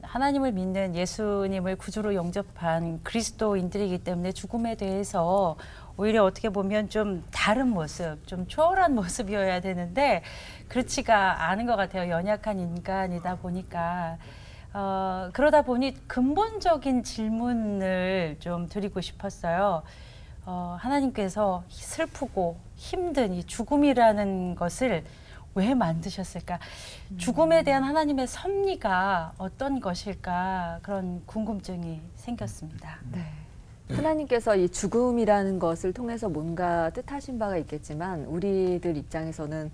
하나님을 믿는 예수님을 구주로 영접한 그리스도인들이기 때문에 죽음에 대해서 오히려 어떻게 보면 좀 다른 모습, 좀 초월한 모습이어야 되는데 그렇지가 않은 것 같아요. 연약한 인간이다 보니까. 그러다 보니 근본적인 질문을 좀 드리고 싶었어요. 하나님께서 슬프고 힘든 이 죽음이라는 것을 왜 만드셨을까? 죽음에 대한 하나님의 섭리가 어떤 것일까? 그런 궁금증이 생겼습니다. 네. 하나님께서 이 죽음이라는 것을 통해서 뭔가 뜻하신 바가 있겠지만 우리들 입장에서는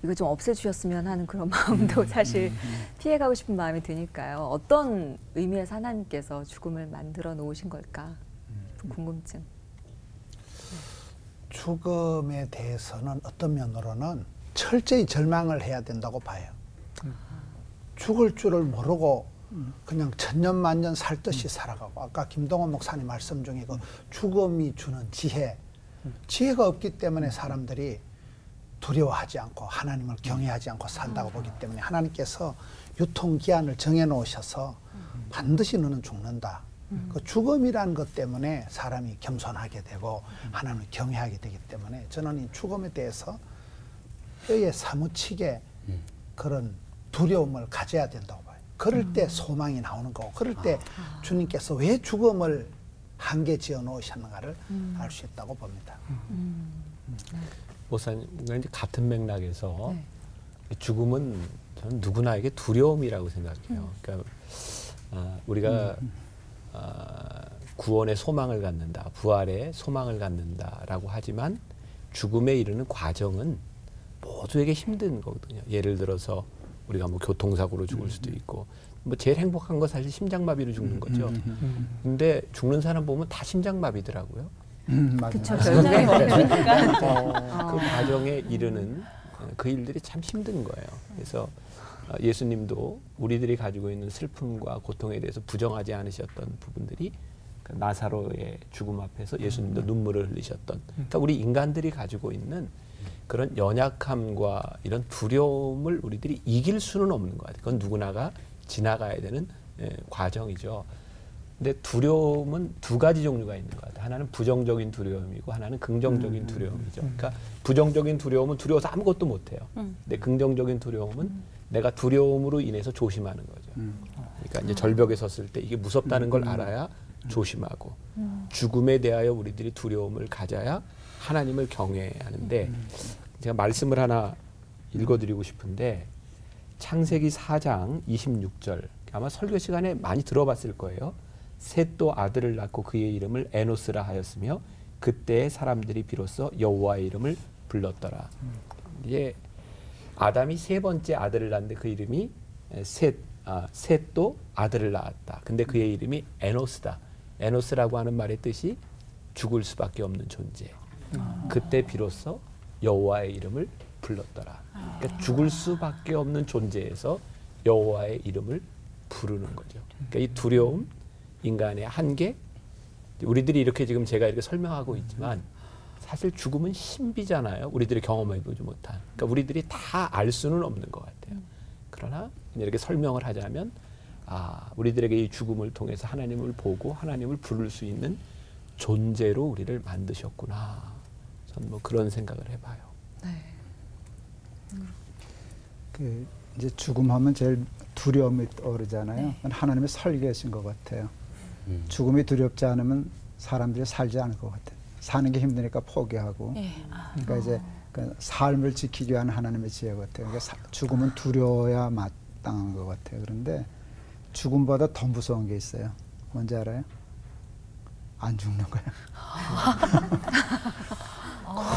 이거 좀 없애주셨으면 하는 그런 마음도 사실 피해가고 싶은 마음이 드니까요. 어떤 의미에서 하나님께서 죽음을 만들어 놓으신 걸까? 궁금증. 죽음에 대해서는 어떤 면으로는 철저히 절망을 해야 된다고 봐요. 죽을 줄을 모르고 그냥 천년만년 살듯이 살아가고, 아까 김동원 목사님 말씀 중에 그 죽음이 주는 지혜가 없기 때문에 사람들이 두려워하지 않고 하나님을 경외하지 않고 산다고 보기 때문에 하나님께서 유통기한을 정해놓으셔서 반드시 너는 죽는다. 그 죽음이라는 것 때문에 사람이 겸손하게 되고 하나님을 경외하게 되기 때문에 저는 이 죽음에 대해서 뼈에 사무치게 그런 두려움을 가져야 된다고 봐요. 그럴 때 소망이 나오는 거고, 그럴 때 주님께서 왜 죽음을 한계 지어 놓으셨는가를 알 수 있다고 봅니다. 목사님, 이제 같은 맥락에서 죽음은 저는 누구나에게 두려움이라고 생각해요. 그러니까 우리가 구원의 소망을 갖는다, 부활의 소망을 갖는다라고 하지만 죽음에 이르는 과정은 모두에게 힘든 거거든요. 예를 들어서 우리가 뭐 교통사고로 죽을 수도 있고, 뭐 제일 행복한 건 사실 심장마비로 죽는 거죠. 근데 죽는 사람 보면 다 심장마비더라고요. 그쵸. 그 과정에 이르는 그 일들이 참 힘든 거예요. 그래서 예수님도 우리들이 가지고 있는 슬픔과 고통에 대해서 부정하지 않으셨던 부분들이 나사로의 죽음 앞에서 예수님도 눈물을 흘리셨던, 그러니까 우리 인간들이 가지고 있는 그런 연약함과 이런 두려움을 우리들이 이길 수는 없는 것 같아요. 그건 누구나가 지나가야 되는 과정이죠. 근데 두려움은 두 가지 종류가 있는 것 같아요. 하나는 부정적인 두려움이고 하나는 긍정적인 두려움이죠. 그러니까 부정적인 두려움은 두려워서 아무것도 못해요. 근데 긍정적인 두려움은 내가 두려움으로 인해서 조심하는 거죠. 그러니까 이제 절벽에 섰을 때 이게 무섭다는 걸 알아야 조심하고, 죽음에 대하여 우리들이 두려움을 가져야 하나님을 경외하는데, 제가 말씀을 하나 읽어드리고 싶은데 창세기 4장 26절, 아마 설교 시간에 많이 들어봤을 거예요. 셋도 아들을 낳고 그의 이름을 에노스라 하였으며 그때의 사람들이 비로소 여호와의 이름을 불렀더라. 이게 아담이 세 번째 아들을 낳는데 그 이름이 셋도 아들을 낳았다. 근데 그의 이름이 에노스다. 에노스라고 하는 말의 뜻이 죽을 수밖에 없는 존재. 그때 비로소 여호와의 이름을 불렀더라. 그러니까 죽을 수밖에 없는 존재에서 여호와의 이름을 부르는 거죠. 그러니까 이 두려움, 인간의 한계, 우리들이 이렇게 지금 제가 이렇게 설명하고 있지만 사실 죽음은 신비잖아요. 우리들이 경험해보지 못한. 그러니까 우리들이 다 알 수는 없는 것 같아요. 그러나 이렇게 설명을 하자면 우리들에게 이 죽음을 통해서 하나님을 보고 하나님을 부를 수 있는 존재로 우리를 만드셨구나. 저는 뭐 그런 생각을 해봐요. 네. 이제 죽음하면 제일 두려움이 떠오르잖아요. 그건 하나님의 설계이신 것 같아요. 죽음이 두렵지 않으면 사람들이 살지 않을 것 같아요. 사는 게 힘드니까 포기하고. 그러니까 이제 그 삶을 지키기 위한 하나님의 지혜 같아요. 그러니까 죽음은 두려워야 마땅한 것 같아요. 그런데 죽음보다 더 무서운 게 있어요. 뭔지 알아요? 안 죽는 거야.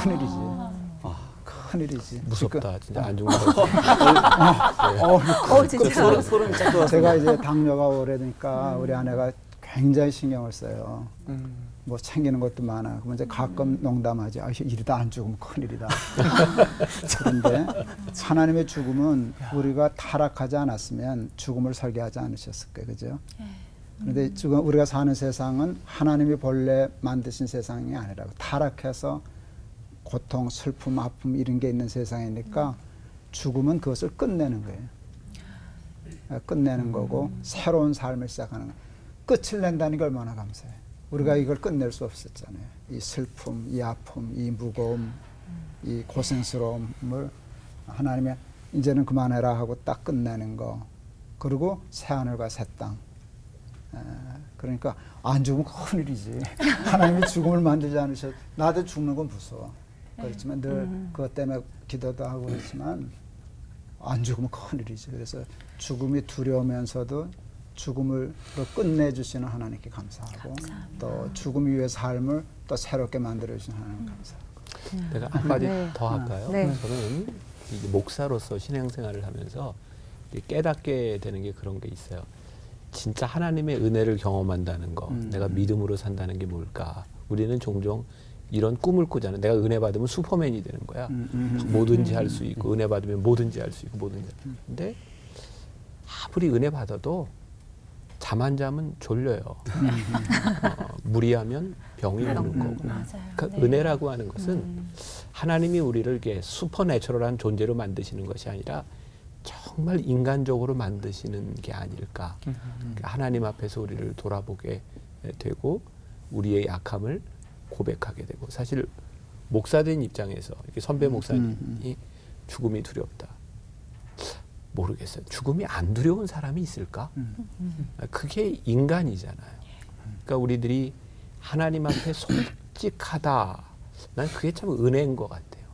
큰일이지. 큰일이지. 무섭다. 진짜 안 죽는 거. 진짜. 소름 쫙. 제가 이제 당뇨가 오래되니까 우리 아내가 굉장히 신경을 써요. 뭐 챙기는 것도 많아. 그러면 이제 가끔 농담하지. 이러다 안 죽으면 큰일이다. 그런데 하나님의 죽음은 우리가 타락하지 않았으면 죽음을 설계하지 않으셨을 거예요. 그죠? 그런데 지금 우리가 사는 세상은 하나님이 본래 만드신 세상이 아니라고, 타락해서 고통, 슬픔, 아픔 이런 게 있는 세상이니까 죽음은 그것을 끝내는 거예요. 끝내는 거고 새로운 삶을 시작하는 거. 끝을 낸다는 게 얼마나 감사해. 우리가 이걸 끝낼 수 없었잖아요. 이 슬픔, 이 아픔, 이 무거움, 이 고생스러움을 하나님이 이제는 그만해라 하고 딱 끝내는 거. 그리고 새하늘과 새 땅. 그러니까 안 죽으면 큰일이지. 하나님이 죽음을 만들지 않으셔. 나도 죽는 건 무서워. 그렇지만 늘 그것 때문에 기도도 하고 그렇지만 안 죽으면 큰일이지. 그래서 죽음이 두려우면서도 죽음을 끝내주시는 하나님께 감사하고 또 죽음 이후의 삶을 또 새롭게 만들어주시는 하나님 감사하고. 내가 한마디 네. 더 할까요? 네. 저는 이제 목사로서 신앙생활을 하면서 깨닫게 되는 게 그런 게 있어요. 진짜 하나님의 은혜를 경험한다는 거, 내가 믿음으로 산다는 게 뭘까? 우리는 종종 이런 꿈을 꾸잖아요. 내가 은혜 받으면 슈퍼맨이 되는 거야. 뭐든지 할 수 있고 은혜 받으면 뭐든지 할 수 있고 뭐든지. 근데 아무리 은혜 받아도 잠 안 자면 졸려요. 무리하면 병이 오는 거고. 맞아요. 그러니까 네. 은혜라고 하는 것은 하나님이 우리를 이렇게 슈퍼내추럴한 존재로 만드시는 것이 아니라 정말 인간적으로 만드시는 게 아닐까. 그러니까 하나님 앞에서 우리를 돌아보게 되고 우리의 약함을 고백하게 되고 사실 목사된 입장에서 이렇게 선배 목사님이 죽음이 두렵다. 모르겠어요. 죽음이 안 두려운 사람이 있을까? 그게 인간이잖아요. 그러니까 우리들이 하나님 앞에 솔직하다. 난 그게 참 은혜인 것 같아요.